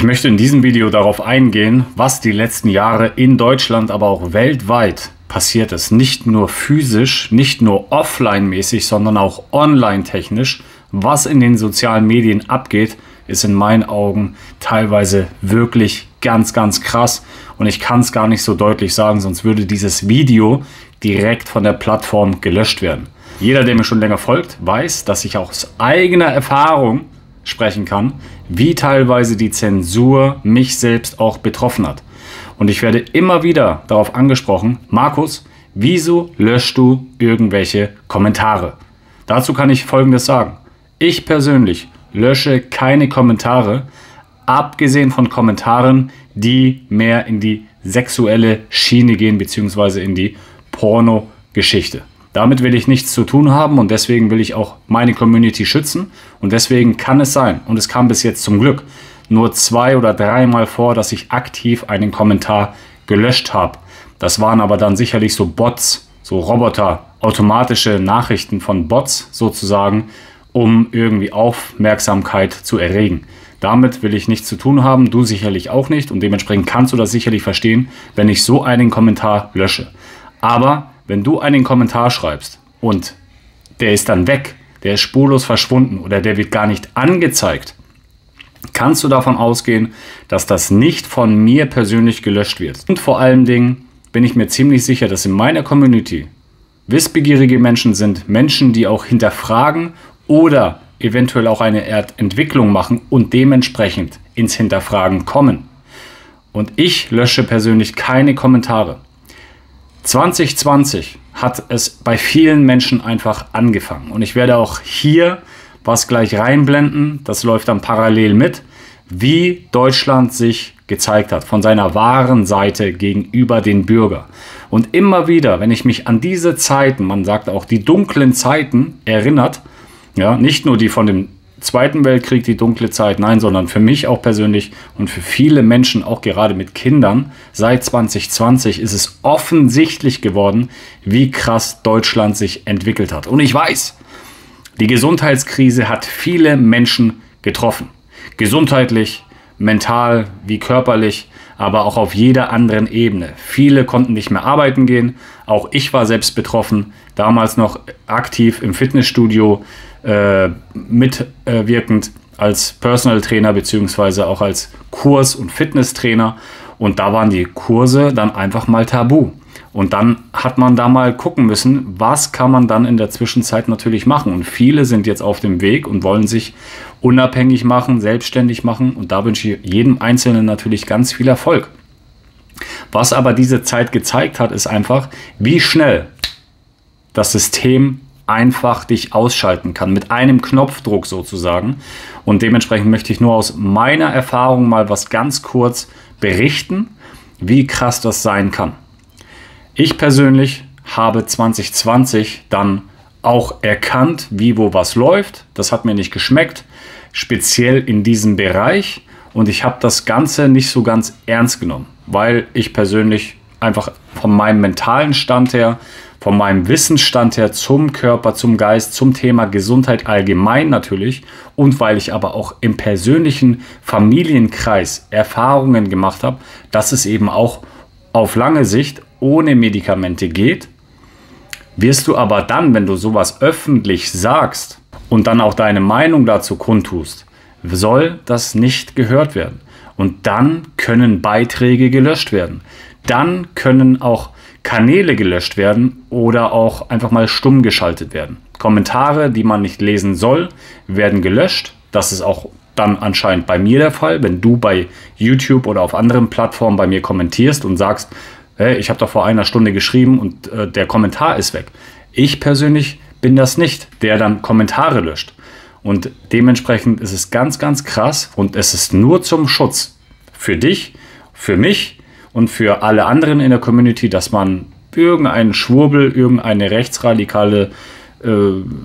Ich möchte in diesem Video darauf eingehen, was die letzten Jahre in Deutschland, aber auch weltweit passiert ist. Nicht nur physisch, nicht nur offline-mäßig, sondern auch online-technisch. Was in den sozialen Medien abgeht, ist in meinen Augen teilweise wirklich ganz, ganz krass. Und ich kann es gar nicht so deutlich sagen, sonst würde dieses Video direkt von der Plattform gelöscht werden. Jeder, der mir schon länger folgt, weiß, dass ich auch aus eigener Erfahrung sprechen kann, wie teilweise die Zensur mich selbst auch betroffen hat. Und ich werde immer wieder darauf angesprochen: Markus, wieso löschst du irgendwelche Kommentare? Dazu kann ich Folgendes sagen. Ich persönlich lösche keine Kommentare, abgesehen von Kommentaren, die mehr in die sexuelle Schiene gehen, beziehungsweise in die Porno-Geschichte. Damit will ich nichts zu tun haben und deswegen will ich auch meine Community schützen. Und deswegen kann es sein, und es kam bis jetzt zum Glück nur 2- oder 3-mal vor, dass ich aktiv einen Kommentar gelöscht habe. Das waren aber dann sicherlich so Bots, so Roboter, automatische Nachrichten von Bots sozusagen, um irgendwie Aufmerksamkeit zu erregen. Damit will ich nichts zu tun haben, du sicherlich auch nicht, und dementsprechend kannst du das sicherlich verstehen, wenn ich so einen Kommentar lösche. Aber wenn du einen Kommentar schreibst und der ist dann weg, der ist spurlos verschwunden oder der wird gar nicht angezeigt, kannst du davon ausgehen, dass das nicht von mir persönlich gelöscht wird. Und vor allen Dingen bin ich mir ziemlich sicher, dass in meiner Community wissbegierige Menschen sind, Menschen, die auch hinterfragen oder eventuell auch eine Entwicklung machen und dementsprechend ins Hinterfragen kommen. Und ich lösche persönlich keine Kommentare. 2020 hat es bei vielen Menschen einfach angefangen. Und ich werde auch hier was gleich reinblenden, das läuft dann parallel mit, wie Deutschland sich gezeigt hat, von seiner wahren Seite gegenüber den Bürgern. Und immer wieder, wenn ich mich an diese Zeiten, man sagt auch die dunklen Zeiten, erinnert, ja, nicht nur die von dem Zweiten Weltkrieg, die dunkle Zeit, nein, sondern für mich auch persönlich und für viele Menschen, auch gerade mit Kindern, seit 2020 ist es offensichtlich geworden, wie krass Deutschland sich entwickelt hat. Und ich weiß, die Gesundheitskrise hat viele Menschen getroffen. Gesundheitlich, mental wie körperlich, aber auch auf jeder anderen Ebene. Viele konnten nicht mehr arbeiten gehen, auch ich war selbst betroffen, damals noch aktiv im Fitnessstudio, mitwirkend als Personal Trainer beziehungsweise auch als Kurs- und Fitnesstrainer, und da waren die Kurse dann einfach mal tabu. Und dann hat man da mal gucken müssen, was kann man dann in der Zwischenzeit natürlich machen. Und viele sind jetzt auf dem Weg und wollen sich unabhängig machen, selbstständig machen, und da wünsche ich jedem Einzelnen natürlich ganz viel Erfolg. Was aber diese Zeit gezeigt hat, ist einfach, wie schnell das System einfach dich ausschalten kann, mit einem Knopfdruck sozusagen. Und dementsprechend möchte ich nur aus meiner Erfahrung mal was ganz kurz berichten, wie krass das sein kann. Ich persönlich habe 2020 dann auch erkannt, wie wo was läuft. Das hat mir nicht geschmeckt, speziell in diesem Bereich. Und ich habe das Ganze nicht so ganz ernst genommen, weil ich persönlich einfach von meinem mentalen Stand her, von meinem Wissensstand her zum Körper, zum Geist, zum Thema Gesundheit allgemein natürlich, und weil ich aber auch im persönlichen Familienkreis Erfahrungen gemacht habe, dass es eben auch auf lange Sicht ohne Medikamente geht, wirst du aber dann, wenn du sowas öffentlich sagst und dann auch deine Meinung dazu kundtust, soll das nicht gehört werden. Und dann können Beiträge gelöscht werden. Dann können auch Kanäle gelöscht werden oder auch einfach mal stumm geschaltet werden. Kommentare, die man nicht lesen soll, werden gelöscht. Das ist auch dann anscheinend bei mir der Fall, wenn du bei YouTube oder auf anderen Plattformen bei mir kommentierst und sagst, hey, ich habe doch vor einer Stunde geschrieben und der Kommentar ist weg. Ich persönlich bin das nicht, der dann Kommentare löscht. Und dementsprechend ist es ganz, ganz krass, und es ist nur zum Schutz für dich, für mich und für alle anderen in der Community, dass man irgendeinen Schwurbel, irgendeine rechtsradikale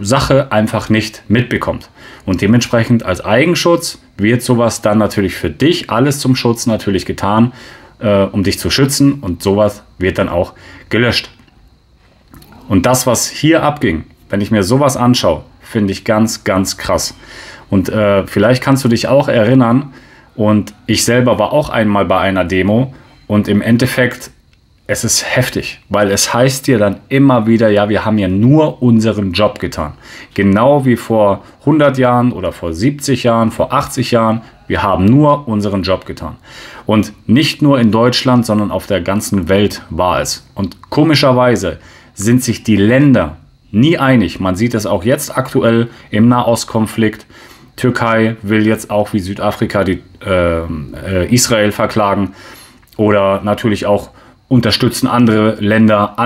Sache einfach nicht mitbekommt. Und dementsprechend als Eigenschutz wird sowas dann natürlich für dich, alles zum Schutz natürlich getan, um dich zu schützen, und sowas wird dann auch gelöscht. Und das, was hier abging, wenn ich mir sowas anschaue, finde ich ganz, ganz krass. Und vielleicht kannst du dich auch erinnern, Und ich selber war auch einmal bei einer Demo und im Endeffekt, es ist heftig, weil es heißt dir dann immer wieder, ja, wir haben ja nur unseren Job getan. Genau wie vor 100 Jahren oder vor 70 Jahren, vor 80 Jahren, wir haben nur unseren Job getan. Und nicht nur in Deutschland, sondern auf der ganzen Welt war es. Und komischerweise sind sich die Länder nie einig. Man sieht es auch jetzt aktuell im Nahostkonflikt. Türkei will jetzt auch wie Südafrika Israel verklagen oder natürlich auch unterstützen andere Länder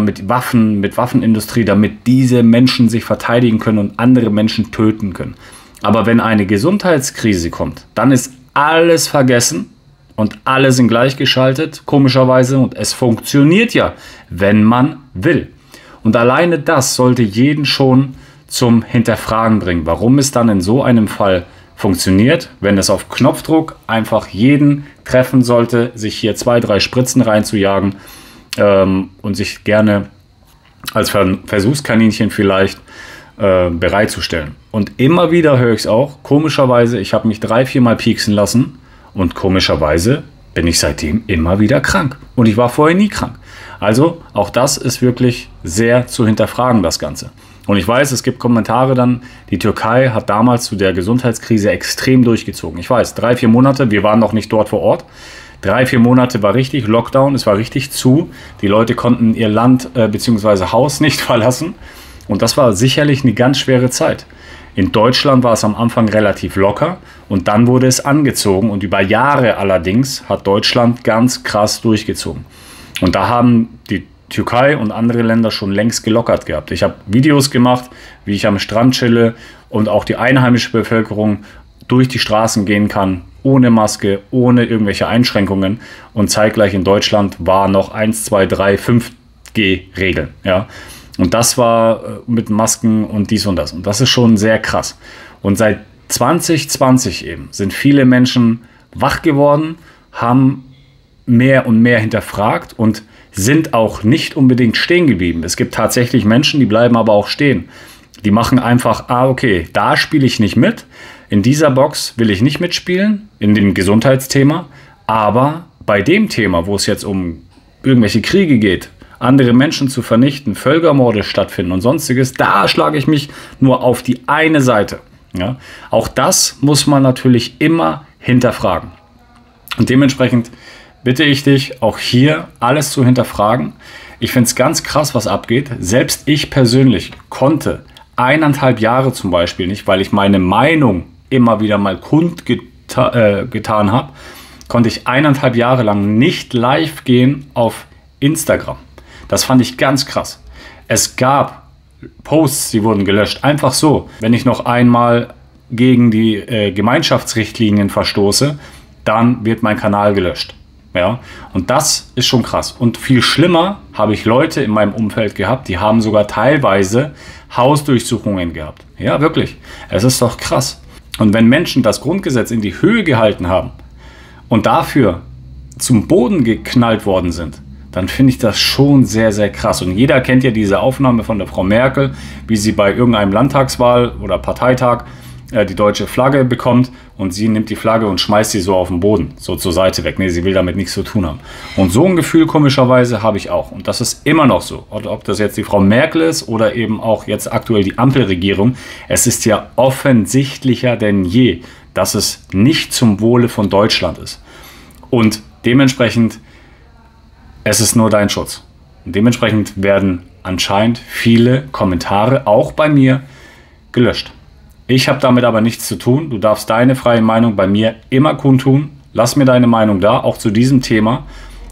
mit Waffen, mit Waffenindustrie, damit diese Menschen sich verteidigen können und andere Menschen töten können. Aber wenn eine Gesundheitskrise kommt, dann ist alles vergessen und alle sind gleichgeschaltet, komischerweise, und es funktioniert ja, wenn man will. Und alleine das sollte jeden schon zum Hinterfragen bringen, warum es dann in so einem Fall funktioniert, wenn es auf Knopfdruck einfach jeden treffen sollte, sich hier 2, 3 Spritzen reinzujagen und sich gerne als Versuchskaninchen vielleicht bereitzustellen. Und immer wieder höre ich es auch, komischerweise, ich habe mich 3, 4 Mal pieksen lassen und komischerweise bin ich seitdem immer wieder krank. Und ich war vorher nie krank. Also auch das ist wirklich sehr zu hinterfragen, das Ganze. Und ich weiß, es gibt Kommentare dann, die Türkei hat damals zu der Gesundheitskrise extrem durchgezogen. Ich weiß, 3, 4 Monate, wir waren noch nicht dort vor Ort. 3, 4 Monate war richtig Lockdown, es war richtig zu. Die Leute konnten ihr Land bzw. Haus nicht verlassen. Und das war sicherlich eine ganz schwere Zeit. In Deutschland war es am Anfang relativ locker und dann wurde es angezogen. Und über Jahre allerdings hat Deutschland ganz krass durchgezogen. Und da haben die Türkei und andere Länder schon längst gelockert gehabt. Ich habe Videos gemacht, wie ich am Strand chille und auch die einheimische Bevölkerung durch die Straßen gehen kann, ohne Maske, ohne irgendwelche Einschränkungen. Und zeitgleich in Deutschland war noch 1, 2, 3, 5G-Regeln. Ja? Und das war mit Masken und dies und das. Und das ist schon sehr krass. Und seit 2020 eben sind viele Menschen wach geworden, haben mehr und mehr hinterfragt und sind auch nicht unbedingt stehen geblieben. Es gibt tatsächlich Menschen, die bleiben aber auch stehen. Die machen einfach, okay, da spiele ich nicht mit. In dieser Box will ich nicht mitspielen, in dem Gesundheitsthema. Aber bei dem Thema, wo es jetzt um irgendwelche Kriege geht, andere Menschen zu vernichten, Völkermorde stattfinden und sonstiges, da schlage ich mich nur auf die eine Seite. Ja? Auch das muss man natürlich immer hinterfragen. Und dementsprechend bitte ich dich, auch hier alles zu hinterfragen. Ich finde es ganz krass, was abgeht. Selbst ich persönlich konnte 1,5 Jahre zum Beispiel nicht, weil ich meine Meinung immer wieder mal kundgetan habe, konnte ich 1,5 Jahre lang nicht live gehen auf Instagram. Das fand ich ganz krass. Es gab Posts, die wurden gelöscht. Einfach so. Wenn ich noch einmal gegen die Gemeinschaftsrichtlinien verstoße, dann wird mein Kanal gelöscht. Ja? Und das ist schon krass. Und viel schlimmer habe ich Leute in meinem Umfeld gehabt, die haben sogar teilweise Hausdurchsuchungen gehabt. Ja, wirklich. Es ist doch krass. Und wenn Menschen das Grundgesetz in die Höhe gehalten haben und dafür zum Boden geknallt worden sind, dann finde ich das schon sehr, sehr krass. Und jeder kennt ja diese Aufnahme von der Frau Merkel, wie sie bei irgendeinem Landtagswahl oder Parteitag die deutsche Flagge bekommt und sie nimmt die Flagge und schmeißt sie so auf den Boden, so zur Seite weg. Nee, sie will damit nichts zu tun haben. Und so ein Gefühl komischerweise habe ich auch. Und das ist immer noch so. Ob das jetzt die Frau Merkel ist oder eben auch jetzt aktuell die Ampelregierung. Es ist ja offensichtlicher denn je, dass es nicht zum Wohle von Deutschland ist. Und dementsprechend, es ist nur dein Schutz. Und dementsprechend werden anscheinend viele Kommentare, auch bei mir, gelöscht. Ich habe damit aber nichts zu tun. Du darfst deine freie Meinung bei mir immer kundtun. Lass mir deine Meinung da, auch zu diesem Thema.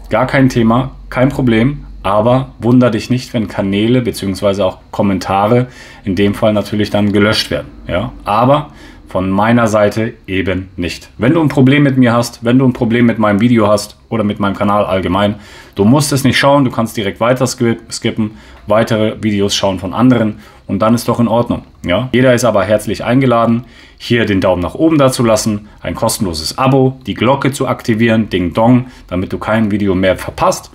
Gar kein Thema, kein Problem. Aber wunder dich nicht, wenn Kanäle bzw. auch Kommentare in dem Fall natürlich dann gelöscht werden. Ja? Aber von meiner Seite eben nicht. Wenn du ein Problem mit mir hast, wenn du ein Problem mit meinem Video hast oder mit meinem Kanal allgemein, du musst es nicht schauen, du kannst direkt weiter skippen, weitere Videos schauen von anderen und dann ist doch in Ordnung. Ja? Jeder ist aber herzlich eingeladen, hier den Daumen nach oben da zu lassen, ein kostenloses Abo, die Glocke zu aktivieren, Ding Dong, damit du kein Video mehr verpasst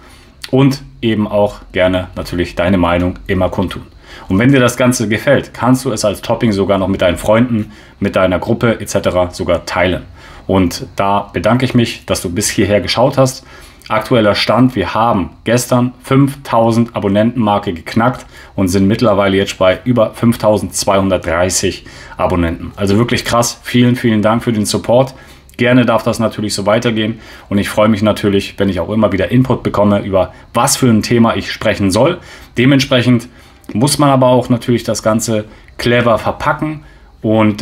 und eben auch gerne natürlich deine Meinung immer kundtun. Und wenn dir das Ganze gefällt, kannst du es als Topping sogar noch mit deinen Freunden, mit deiner Gruppe etc. sogar teilen. Und da bedanke ich mich, dass du bis hierher geschaut hast. Aktueller Stand, wir haben gestern 5000 Abonnentenmarke geknackt und sind mittlerweile jetzt bei über 5230 Abonnenten. Also wirklich krass. Vielen, vielen Dank für den Support. Gerne darf das natürlich so weitergehen und ich freue mich natürlich, wenn ich auch immer wieder Input bekomme, über was für ein Thema ich sprechen soll. Dementsprechend muss man aber auch natürlich das Ganze clever verpacken und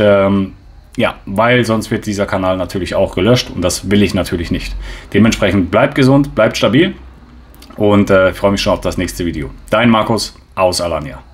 ja, weil sonst wird dieser Kanal natürlich auch gelöscht und das will ich natürlich nicht. Dementsprechend bleibt gesund, bleibt stabil und ich freue mich schon auf das nächste Video. Dein Markus aus Alanya.